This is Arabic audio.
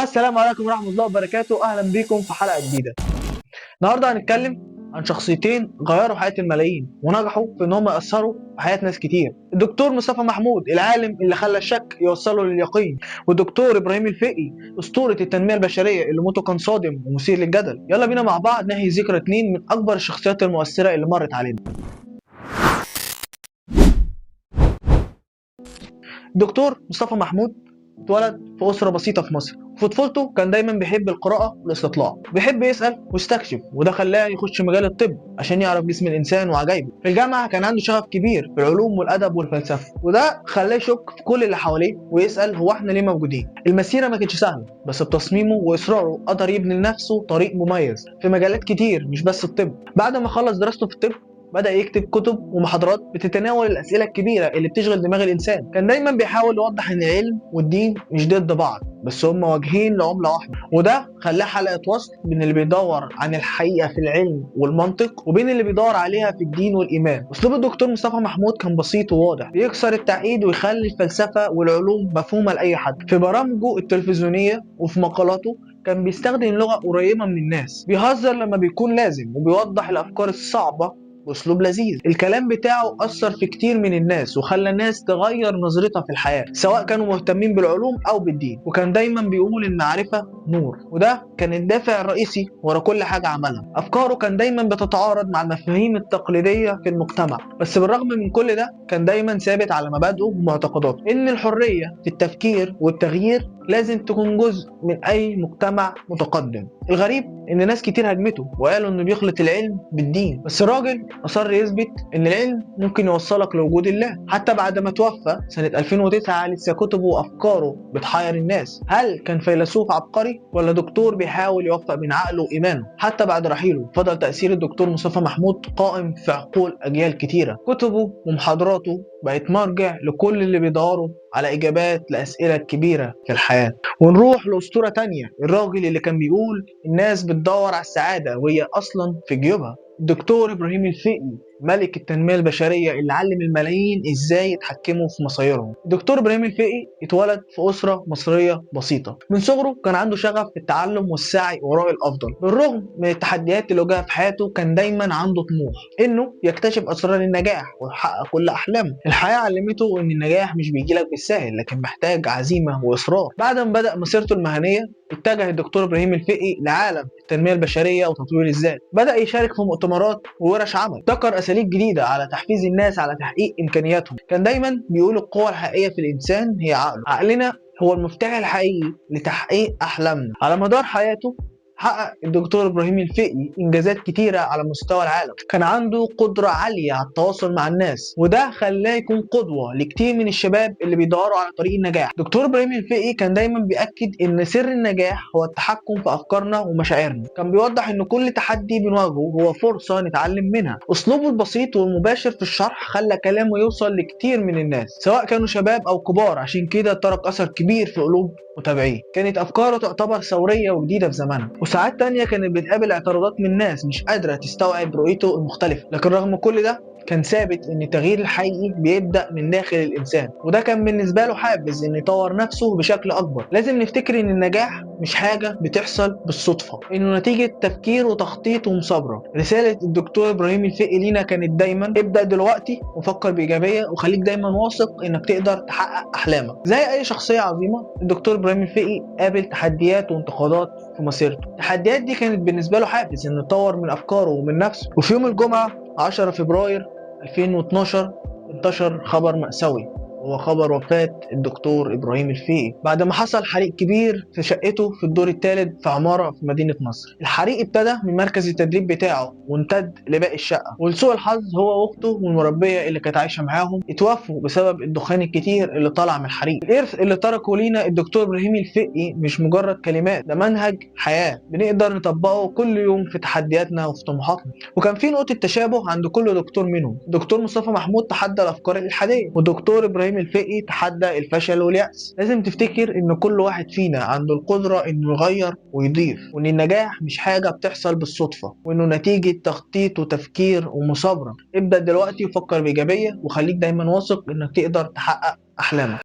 السلام عليكم ورحمة الله وبركاته، أهلا بيكم في حلقة جديدة. النهاردة هنتكلم عن شخصيتين غيروا حياة الملايين ونجحوا في إن هم يأثروا في حياة ناس كتير. الدكتور مصطفى محمود، العالم اللي خلى الشك يوصله لليقين، والدكتور إبراهيم الفقي، أسطورة التنمية البشرية اللي موته كان صادم ومثير للجدل. يلا بينا مع بعض نحيي ذكرى اتنين من أكبر الشخصيات المؤثرة اللي مرت علينا. الدكتور مصطفى محمود اتولد في أسرة بسيطة في مصر. في طفولته كان دايما بيحب القراءة والاستطلاع، بيحب يسأل ويستكشف، وده خلاه يخش مجال الطب عشان يعرف جسم الإنسان وعجائبه. في الجامعة كان عنده شغف كبير في العلوم والأدب والفلسفة، وده خلاه يشك في كل اللي حواليه ويسأل هو احنا ليه موجودين. المسيرة ما كانتش سهلة، بس بتصميمه وإصراره قدر يبني لنفسه طريق مميز في مجالات كتير مش بس الطب. بعد ما خلص دراسته في الطب بدأ يكتب كتب ومحاضرات بتتناول الأسئلة الكبيرة اللي بتشغل دماغ الإنسان. كان دايما بيحاول يوضح إن العلم والدين مش ضد بعض، بس هما واجهين لعملة واحدة، وده خلاه حلقة وصل بين اللي بيدور عن الحقيقة في العلم والمنطق وبين اللي بيدور عليها في الدين والإيمان. أسلوب الدكتور مصطفى محمود كان بسيط وواضح، بيكسر التعقيد ويخلي الفلسفة والعلوم مفهومة لأي حد. في برامجه التلفزيونية وفي مقالاته كان بيستخدم لغة قريبة من الناس، بيهزر لما بيكون لازم، وبيوضح الأفكار الصعبة بأسلوب لذيذ. الكلام بتاعه أثر في كتير من الناس وخلى الناس تغير نظرتها في الحياة، سواء كانوا مهتمين بالعلوم أو بالدين. وكان دايما بيقول المعرفة نور، وده كان الدافع الرئيسي ورا كل حاجة عملها. أفكاره كان دايما بتتعارض مع المفاهيم التقليدية في المجتمع، بس بالرغم من كل ده كان دايما ثابت على مبادئه ومعتقداته، إن الحرية في التفكير والتغيير لازم تكون جزء من أي مجتمع متقدم. الغريب إن ناس كتير هاجمته وقالوا إنه بيخلط العلم بالدين، بس الراجل أصر يثبت إن العلم ممكن يوصلك لوجود الله. حتى بعد ما توفى سنة 2009 لسه كتبه وأفكاره بتحير الناس. هل كان فيلسوف عبقري ولا دكتور بيحاول يوفق بين عقله وإيمانه؟ حتى بعد رحيله فضل تأثير الدكتور مصطفى محمود قائم في عقول أجيال كتيرة. كتبه ومحاضراته بقت مرجع لكل اللي بيدوروا على إجابات لأسئلة كبيرة في الحياة. ونروح لأسطورة تانية، الراجل اللي كان بيقول الناس بتدور على السعادة وهي أصلا في جيوبها. الدكتور إبراهيم الفقي، ملك التنمية البشرية اللي علم الملايين ازاي يتحكموا في مصيرهم. الدكتور إبراهيم الفقي اتولد في أسرة مصرية بسيطة. من صغره كان عنده شغف في التعلم والسعي وراء الأفضل. بالرغم من التحديات اللي واجهها في حياته كان دايما عنده طموح إنه يكتشف أسرار النجاح ويحقق كل أحلامه. الحياة علمته إن النجاح مش بيجيلك بالسهل، لكن محتاج عزيمة وإصرار. بعد ما بدأ مسيرته المهنية اتجه الدكتور إبراهيم الفقي لعالم التنمية البشرية وتطوير الذات. بدأ يشارك في مؤتمرات وورش عمل، ابتكر أساليب جديدة على تحفيز الناس على تحقيق إمكانياتهم. كان دايما بيقول القوة الحقيقية في الإنسان هي عقله، عقلنا هو المفتاح الحقيقي لتحقيق أحلامنا. على مدار حياته حقق الدكتور إبراهيم الفقي إنجازات كتيرة على مستوى العالم. كان عنده قدرة عالية على التواصل مع الناس، وده خلاه يكون قدوة لكتير من الشباب اللي بيدوروا على طريق النجاح. دكتور إبراهيم الفقي كان دايما بيأكد إن سر النجاح هو التحكم في أفكارنا ومشاعرنا. كان بيوضح إن كل تحدي بنواجهه هو فرصة نتعلم منها. أسلوبه البسيط والمباشر في الشرح خلى كلامه يوصل لكتير من الناس، سواء كانوا شباب أو كبار، عشان كده ترك أثر كبير في قلوب متابعيه. كانت أفكاره تعتبر ثورية وجديدة في زمانها، وساعات تانية كانت بتقابل اعتراضات من ناس مش قادرة تستوعب رؤيته المختلفة، لكن رغم كل ده كان ثابت ان التغيير الحقيقي بيبدأ من داخل الانسان، وده كان بالنسبة له حافز ان يطور نفسه بشكل اكبر. لازم نفتكر ان النجاح مش حاجة بتحصل بالصدفة، انه نتيجة تفكير وتخطيط ومثابرة. رسالة الدكتور ابراهيم الفقي لينا كانت دايما ابدأ دلوقتي وفكر بإيجابية، وخليك دايما واثق انك تقدر تحقق احلامك. زي اي شخصية عظيمة الدكتور ابراهيم الفقي قابل تحديات وانتقادات في مسيرته. التحديات دي كانت بالنسبة له حافز انه يطور من افكاره ومن نفسه. وفي يوم الجمعة 10 فبراير 2012 انتشر خبر مأساوي، هو خبر وفاة الدكتور إبراهيم الفقي بعد ما حصل حريق كبير في شقته في الدور الثالث في عمارة في مدينة نصر. الحريق ابتدى من مركز التدريب بتاعه وامتد لباقي الشقة، ولسوء الحظ هو واخته والمربية اللي كانت عايشة معاهم اتوفوا بسبب الدخان الكتير اللي طالع من الحريق. الإرث اللي تركه لينا الدكتور إبراهيم الفقي مش مجرد كلمات، ده منهج حياة بنقدر نطبقه كل يوم في تحدياتنا وفي طموحاتنا. وكان في نقطة تشابه عند كل دكتور منهم. دكتور مصطفى محمود تحدى الأفكار الإلحادية، ودكتور إبراهيم الفقي تحدى الفشل واليأس. لازم تفتكر إن كل واحد فينا عنده القدرة إنه يغير ويضيف، وإن النجاح مش حاجة بتحصل بالصدفة، وإنه نتيجة تخطيط وتفكير ومثابرة. ابدأ دلوقتي وفكر بإيجابية، وخليك دايما واثق إنك تقدر تحقق أحلامك.